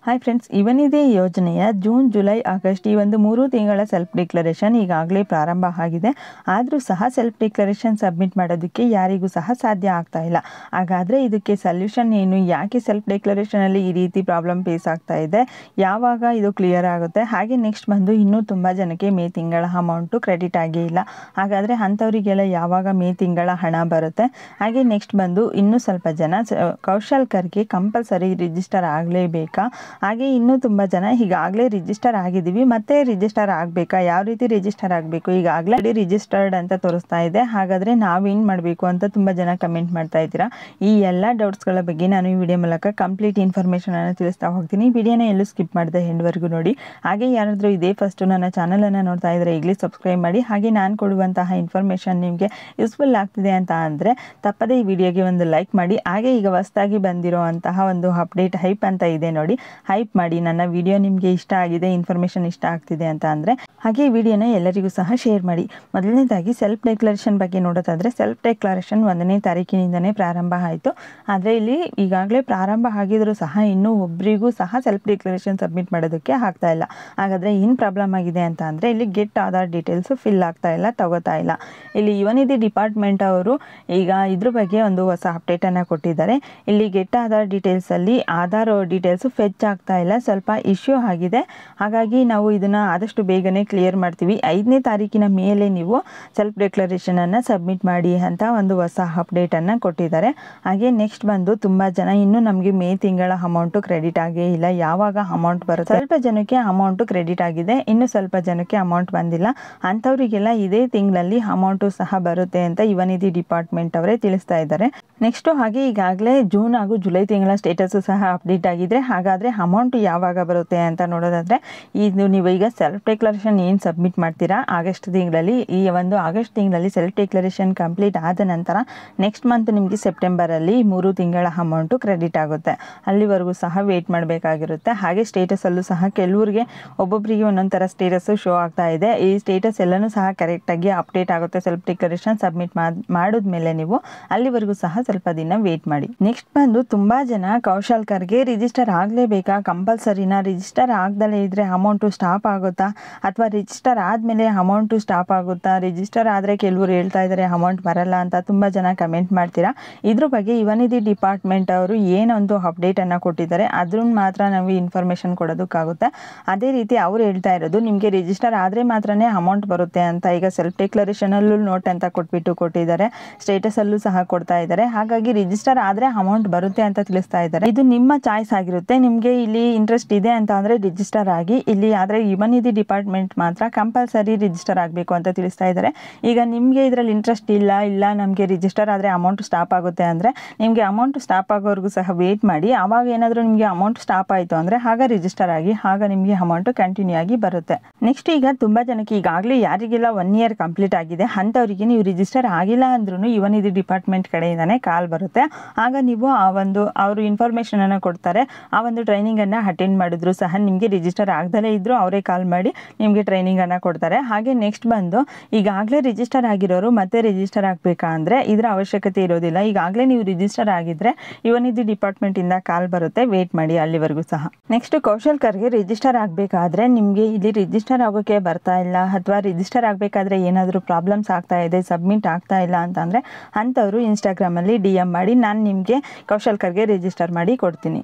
Hi friends, ಇವನಿದೆ ಯೋಜನೆಯ June, July, August ಈ ಒಂದು 3 ತಿಂಗಳ ಸೆಲ್ಫ್ ಡಿಕ್ಲರೇಷನ್ ಈಗಾಗಲೇ ಪ್ರಾರಂಭ ಆಗಿದೆ. ಆದರೂ ಸಹ ಸೆಲ್ಫ್ ಡಿಕ್ಲರೇಷನ್ ಸಬ್ಮಿಟ್ ಮಾಡೋದಕ್ಕೆ ಯಾರಿಗೂ ಸಹ ಸಾಧ್ಯ ಆಗ್ತಾ ಇಲ್ಲ. ಹಾಗಾದರೆ ಇದಕ್ಕೆ ಸೊಲ್ಯೂಷನ್ ಏನು? ಯಾಕೆ ಸೆಲ್ಫ್ ಡಿಕ್ಲರೇಷನಲ್ಲಿ ಈ ರೀತಿ ಪ್ರಾಬ್ಲಮ್ ಫೇಸ್ ಆಗ್ತಾ ಇದೆ? ಯಾವಾಗ ಇದು ಕ್ಲಿಯರ್ ಆಗುತ್ತೆ? ಹಾಗೆ ನೆಕ್ಸ್ಟ್ ಬಂದು ಇನ್ನೂ ತುಂಬ ಜನಕ್ಕೆ ಮೇ ತಿಂಗಳ ಅಮೌಂಟು ಕ್ರೆಡಿಟ್ ಆಗೇ ಇಲ್ಲ. ಹಾಗಾದರೆ ಅಂಥವರಿಗೆಲ್ಲ ಯಾವಾಗ ಮೇ ತಿಂಗಳ ಹಣ ಬರುತ್ತೆ? ಹಾಗೆ ನೆಕ್ಸ್ಟ್ ಬಂದು ಇನ್ನೂ ಸ್ವಲ್ಪ ಜನ ಕೌಶಲ್ಕರ್ಗೆ ಕಂಪಲ್ಸರಿ ರಿಜಿಸ್ಟರ್ ಆಗಲೇಬೇಕಾ? ಹಾಗೆ ಇನ್ನೂ ತುಂಬ ಜನ ಈಗಾಗಲೇ ರಿಜಿಸ್ಟರ್ ಆಗಿದ್ದೀವಿ, ಮತ್ತೆ ರಿಜಿಸ್ಟರ್ ಆಗಬೇಕಾ? ಯಾವ ರೀತಿ ರಿಜಿಸ್ಟರ್ ಆಗಬೇಕು? ಈಗಾಗಲೇ ರಿಜಿಸ್ಟರ್ಡ್ ಅಂತ ತೋರಿಸ್ತಾ ಇದೆ. ಹಾಗಾದರೆ ನಾವೇನು ಮಾಡಬೇಕು ಅಂತ ತುಂಬ ಜನ ಕಮೆಂಟ್ ಮಾಡ್ತಾ ಇದ್ದೀರಾ. ಈ ಎಲ್ಲ ಡೌಟ್ಸ್ಗಳ ಬಗ್ಗೆ ನಾನು ಈ ವಿಡಿಯೋ ಮೂಲಕ ಕಂಪ್ಲೀಟ್ ಇನ್ಫಾರ್ಮೇಷನನ್ನು ತಿಳಿಸ್ತಾ ಹೋಗ್ತೀನಿ. ವಿಡಿಯೋನ ಎಲ್ಲೂ ಸ್ಕಿಪ್ ಮಾಡಿದೆ ಎಂಡ್ವರೆಗೂ ನೋಡಿ. ಹಾಗೆ ಯಾರಾದರೂ ಇದೇ ಫಸ್ಟು ನನ್ನ ಚಾನಲನ್ನು ನೋಡ್ತಾ ಇದ್ದರೆ ಈಗಲೇ ಸಬ್ಸ್ಕ್ರೈಬ್ ಮಾಡಿ. ಹಾಗೆ ನಾನು ಕೊಡುವಂತಹ ಇನ್ಫಾರ್ಮೇಷನ್ ನಿಮಗೆ ಯೂಸ್ಫುಲ್ ಆಗ್ತಿದೆ ಅಂತ ಅಂದರೆ ತಪ್ಪದೇ ಈ ವಿಡಿಯೋಗೆ ಒಂದು ಲೈಕ್ ಮಾಡಿ. ಹಾಗೆ ಈಗ ಹೊಸದಾಗಿ ಬಂದಿರೋ ಅಂತಹ ಒಂದು ಅಪ್ಡೇಟ್ ಹೈಪ್ ಅಂತ ಇದೆ ನೋಡಿ, ಹೈಪ್ ಮಾಡಿ. ನನ್ನ ವಿಡಿಯೋ ನಿಮಗೆ ಇಷ್ಟ ಆಗಿದೆ, ಇನ್ಫಾರ್ಮೇಷನ್ ಇಷ್ಟ ಆಗ್ತಿದೆ ಅಂತ ಅಂದರೆ ಹಾಗೆ ಈ ವಿಡಿಯೋನ ಎಲ್ಲರಿಗೂ ಸಹ ಶೇರ್ ಮಾಡಿ. ಮೊದಲನೇದಾಗಿ ಸೆಲ್ಫ್ ಡಿಕ್ಲರೇಷನ್ ಬಗ್ಗೆ ನೋಡೋದಾದರೆ ಸೆಲ್ಫ್ ಡಿಕ್ಲರೇಷನ್ 1ನೇ ತಾರೀಕಿನಿಂದನೇ ಪ್ರಾರಂಭ ಆಯಿತು. ಆದರೆ ಇಲ್ಲಿ ಈಗಾಗಲೇ ಪ್ರಾರಂಭ ಆಗಿದರೂ ಸಹ ಇನ್ನೂ ಒಬ್ಬರಿಗೂ ಸಹ ಸೆಲ್ಫ್ ಡಿಕ್ಲರೇಷನ್ ಸಬ್ಮಿಟ್ ಮಾಡೋದಕ್ಕೆ ಆಗ್ತಾ ಇಲ್ಲ. ಹಾಗಾದರೆ ಏನು ಪ್ರಾಬ್ಲಮ್ ಆಗಿದೆ ಅಂತ ಅಂದರೆ ಇಲ್ಲಿ ಗೆಟ್ ಆಧಾರ್ ಡೀಟೇಲ್ಸು ಫಿಲ್ ಆಗ್ತಾ ಇಲ್ಲ, ತಗೋತಾ ಇಲ್ಲ. ಇಲ್ಲಿ ಯುವನಿಧಿ ಡಿಪಾರ್ಟ್ಮೆಂಟ್ ಅವರು ಈಗ ಇದ್ರ ಬಗ್ಗೆ ಒಂದು ಹೊಸ ಅಪ್ಡೇಟನ್ನು ಕೊಟ್ಟಿದ್ದಾರೆ. ಇಲ್ಲಿ ಗೆಟ್ ಆಧಾರ್ ಡೀಟೇಲ್ಸಲ್ಲಿ ಆಧಾರ್ ಡೀಟೇಲ್ಸು ಫೆಚ್ ಆಗ್ತಾ ಇಲ್ಲ, ಸ್ವಲ್ಪ ಇಶ್ಯೂ ಆಗಿದೆ. ಹಾಗಾಗಿ ನಾವು ಇದನ್ನು ಆದಷ್ಟು ಬೇಗನೆ ಕ್ಲಿಯರ್ ಮಾಡ್ತೀವಿ. 5ನೇ ತಾರೀಕಿನ ಮೇಲೆ ನೀವು ಸೆಲ್ಫ್ ಡಿಕ್ಲರೇಷನನ್ನು ಸಬ್ಮಿಟ್ ಮಾಡಿ ಅಂತ ಒಂದು ಹೊಸ ಅಪ್ಡೇಟನ್ನು ಕೊಟ್ಟಿದ್ದಾರೆ. ಹಾಗೆ ನೆಕ್ಸ್ಟ್ ಬಂದು ತುಂಬ ಜನ ಇನ್ನೂ ನಮಗೆ ಮೇ ತಿಂಗಳ ಅಮೌಂಟು ಕ್ರೆಡಿಟ್ ಆಗೇ ಇಲ್ಲ, ಯಾವಾಗ ಅಮೌಂಟ್ ಬರುತ್ತೆ? ಸ್ವಲ್ಪ ಜನಕ್ಕೆ ಅಮೌಂಟು ಕ್ರೆಡಿಟ್ ಆಗಿದೆ, ಇನ್ನು ಸ್ವಲ್ಪ ಜನಕ್ಕೆ ಅಮೌಂಟ್ ಬಂದಿಲ್ಲ. ಅಂಥವರಿಗೆಲ್ಲ ಇದೇ ತಿಂಗಳಲ್ಲಿ ಅಮೌಂಟು ಸಹ ಬರುತ್ತೆ ಅಂತ ಯುವನಿಧಿ ಡಿಪಾರ್ಟ್ಮೆಂಟ್ ಅವರೇ ತಿಳಿಸ್ತಾ ಇದ್ದಾರೆ. ನೆಕ್ಸ್ಟು ಹಾಗೆ ಈಗಾಗಲೇ ಜೂನ್ ಹಾಗೂ ಜುಲೈ ತಿಂಗಳ ಸ್ಟೇಟಸ್ಸು ಸಹ ಅಪ್ಡೇಟ್ ಆಗಿದೆ. ಹಾಗಾದರೆ ಅಮೌಂಟು ಯಾವಾಗ ಬರುತ್ತೆ ಅಂತ ನೋಡೋದಾದರೆ ಇದು ನೀವು ಈಗ ಸೆಲ್ಫ್ ಡಿಕ್ಲರೇಷನ್ ಏನು ಸಬ್ಮಿಟ್ ಮಾಡ್ತೀರಾ ಆಗಸ್ಟ್ ತಿಂಗಳಲ್ಲಿ, ಈ ಒಂದು ಆಗಸ್ಟ್ ತಿಂಗಳಲ್ಲಿ ಸೆಲ್ಫ್ ಡಿಕ್ಲರೇಷನ್ ಕಂಪ್ಲೀಟ್ ಆದ ನಂತರ ನೆಕ್ಸ್ಟ್ ಮಂತ್ ನಿಮಗೆ ಸೆಪ್ಟೆಂಬರಲ್ಲಿ 3 ತಿಂಗಳ ಅಮೌಂಟು ಕ್ರೆಡಿಟ್ ಆಗುತ್ತೆ. ಅಲ್ಲಿವರೆಗೂ ಸಹ ವೇಟ್ ಮಾಡಬೇಕಾಗಿರುತ್ತೆ. ಹಾಗೆ ಸ್ಟೇಟಸಲ್ಲೂ ಸಹ ಕೆಲವರಿಗೆ ಒಬ್ಬೊಬ್ಬರಿಗೆ ಒಂದೊಂದು ಥರ ಸ್ಟೇಟಸ್ಸು ಶೋ ಆಗ್ತಾ ಇದೆ. ಈ ಸ್ಟೇಟಸ್ ಎಲ್ಲನೂ ಸಹ ಕರೆಕ್ಟಾಗಿ ಅಪ್ಡೇಟ್ ಆಗುತ್ತೆ. ಸೆಲ್ಫ್ ಡಿಕ್ಲರೇಷನ್ ಸಬ್ಮಿಟ್ ಮಾಡಿದ್ಮೇಲೆ ನೀವು ಅಲ್ಲಿವರೆಗೂ ಸಹ ಸ್ವಲ್ಪ ದಿನ ವೇಟ್ ಮಾಡಿ. ನೆಕ್ಸ್ಟ್ ಬಂದು ತುಂಬ ಜನ ಕೌಶಲ್ಕರ್ಗೆ ರಿಜಿಸ್ಟರ್ ಆಗಲೇಬೇಕಾ, ಕಂಪಲ್ಸರಿನಾ? ರಿಜಿಸ್ಟರ್ ಆಗದಲ್ಲೇ ಇದ್ದರೆ ಅಮೌಂಟು ಸ್ಟಾಪ್ ಆಗುತ್ತಾ, ಅಥವಾ ರಿಜಿಸ್ಟರ್ ಆದಮೇಲೆ ಅಮೌಂಟು ಸ್ಟಾಪ್ ಆಗುತ್ತಾ? ರಿಜಿಸ್ಟರ್ ಆದರೆ ಕೆಲವರು ಹೇಳ್ತಾ ಇದ್ದಾರೆ ಅಮೌಂಟ್ ಬರಲ್ಲ ಅಂತ ತುಂಬ ಜನ ಕಮೆಂಟ್ ಮಾಡ್ತೀರಾ. ಇದ್ರ ಬಗ್ಗೆ ಯುವನಿಧಿ ಡಿಪಾರ್ಟ್ಮೆಂಟ್ ಅವರು ಏನೊಂದು ಅಪ್ಡೇಟನ್ನು ಕೊಟ್ಟಿದ್ದಾರೆ ಅದನ್ನು ಮಾತ್ರ ನಾವು ಇನ್ಫಾರ್ಮೇಷನ್ ಕೊಡೋದಕ್ಕಾಗುತ್ತೆ. ಅದೇ ರೀತಿ ಅವ್ರು ಹೇಳ್ತಾ ಇರೋದು ನಿಮಗೆ ರಿಜಿಸ್ಟರ್ ಆದರೆ ಮಾತ್ರನೇ ಅಮೌಂಟ್ ಬರುತ್ತೆ ಅಂತ. ಈಗ ಸೆಲ್ಫ್ ಡಿಕ್ಲರೇಷನಲ್ಲೂ ನೋಟ್ ಅಂತ ಕೊಟ್ಟಿದ್ದಾರೆ, ಸ್ಟೇಟಸಲ್ಲೂ ಸಹ ಕೊಡ್ತಾ ಇದ್ದಾರೆ. ಹಾಗಾಗಿ ರಿಜಿಸ್ಟರ್ ಆದರೆ ಅಮೌಂಟ್ ಬರುತ್ತೆ ಅಂತ ತಿಳಿಸ್ತಾ ಇದ್ದಾರೆ. ಇದು ನಿಮ್ಮ ಚಾಯ್ಸ್ ಆಗಿರುತ್ತೆ. ನಿಮಗೆ ಇಲ್ಲಿ ಇಂಟ್ರೆಸ್ಟ್ ಇದೆ ಅಂತ ಅಂದರೆ ರಿಜಿಸ್ಟರ್ ಆಗಿ. ಇಲ್ಲಿ ಆದರೆ ಯುವನಿಧಿ ಡಿಪಾರ್ಟ್ಮೆಂಟ್ ಮಾತ್ರ ಕಂಪಲ್ಸರಿ ರಿಜಿಸ್ಟರ್ ಆಗಬೇಕು ಅಂತ ತಿಳಿಸ್ತಾ ಇದ್ದಾರೆ. ಈಗ ನಿಮಗೆ ಇದರಲ್ಲಿ ಇಂಟ್ರೆಸ್ಟ್ ಇಲ್ಲ ನಮಗೆ ರಿಜಿಸ್ಟರ್ ಆದರೆ ಅಮೌಂಟ್ ಸ್ಟಾಪ್ ಆಗುತ್ತೆ ಅಂದರೆ ನಿಮಗೆ ಅಮೌಂಟ್ ಸ್ಟಾಪ್ ಆಗೋವರೆಗೂ ಸಹ ವೇಟ್ ಮಾಡಿ. ಆವಾಗ ಏನಾದರೂ ನಿಮಗೆ ಅಮೌಂಟ್ ಸ್ಟಾಪ್ ಆಯಿತು ಅಂದರೆ ಆಗ ರಿಜಿಸ್ಟರ್ ಆಗಿ, ಆಗ ನಿಮಗೆ ಅಮೌಂಟು ಕಂಟಿನ್ಯೂ ಆಗಿ ಬರುತ್ತೆ. ನೆಕ್ಸ್ಟ್ ಈಗ ತುಂಬ ಜನಕ್ಕೆ ಈಗಾಗಲೇ ಯಾರಿಗೆಲ್ಲ 1 ಇಯರ್ ಕಂಪ್ಲೀಟ್ ಆಗಿದೆ ಅಂಥವರಿಗೆ ನೀವು ರಿಜಿಸ್ಟರ್ ಆಗಿಲ್ಲ ಅಂದ್ರೂ ಯುವನಿಧಿ ಡಿಪಾರ್ಟ್ಮೆಂಟ್ ಕಡೆಯಿಂದನೇ ಕಾಲ್ ಬರುತ್ತೆ. ಆಗ ನೀವು ಅವರು ಇನ್ಫಾರ್ಮೇಷನನ್ನು ಕೊಡ್ತಾರೆ. ಆ ಒಂದು ಟ್ರೈನಿಂಗನ್ನು ಅಟೆಂಡ್ ಮಾಡಿದ್ರು ಸಹ ನಿಮಗೆ ರಿಜಿಸ್ಟರ್ ಆಗದಲ್ಲೇ ಇದ್ದರೂ ಅವರೇ ಕಾಲ್ ಮಾಡಿ ನಿಮಗೆ ಟ್ರೈನಿಂಗನ್ನು ಕೊಡ್ತಾರೆ. ಹಾಗೆ ನೆಕ್ಸ್ಟ್ ಬಂದು ಈಗಾಗಲೇ ರಿಜಿಸ್ಟರ್ ಆಗಿರೋರು ಮತ್ತೆ ರಿಜಿಸ್ಟರ್ ಆಗಬೇಕಾ ಅಂದರೆ ಇದರ ಅವಶ್ಯಕತೆ ಇರೋದಿಲ್ಲ. ಈಗಾಗಲೇ ನೀವು ರಿಜಿಸ್ಟರ್ ಆಗಿದ್ದರೆ ಯುವನಿಧಿ ಡಿಪಾರ್ಟ್ಮೆಂಟಿಂದ ಕಾಲ್ ಬರುತ್ತೆ, ವೇಟ್ ಮಾಡಿ ಅಲ್ಲಿವರೆಗೂ ಸಹ. ನೆಕ್ಸ್ಟ್ ಕೌಶಲ್ಕರ್ಗೆ ರಿಜಿಸ್ಟರ್ ಆಗಬೇಕಾದ್ರೆ ನಿಮಗೆ ಇಲ್ಲಿ ರಿಜಿಸ್ಟರ್ ಆಗೋಕ್ಕೆ ಬರ್ತಾ ಇಲ್ಲ, ಅಥವಾ ರಿಜಿಸ್ಟರ್ ಆಗಬೇಕಾದ್ರೆ ಏನಾದರೂ ಪ್ರಾಬ್ಲಮ್ಸ್ ಆಗ್ತಾ ಇದೆ, ಸಬ್ಮಿಟ್ ಆಗ್ತಾ ಇಲ್ಲ ಅಂತಂದರೆ ಅಂಥವರು ಇನ್ಸ್ಟಾಗ್ರಾಮಲ್ಲಿ DM ಮಾಡಿ, ನಾನು ನಿಮಗೆ ಕೌಶಲ್ಕರ್ಗೆ ರಿಜಿಸ್ಟರ್ ಮಾಡಿ ಕೊಡ್ತೀನಿ.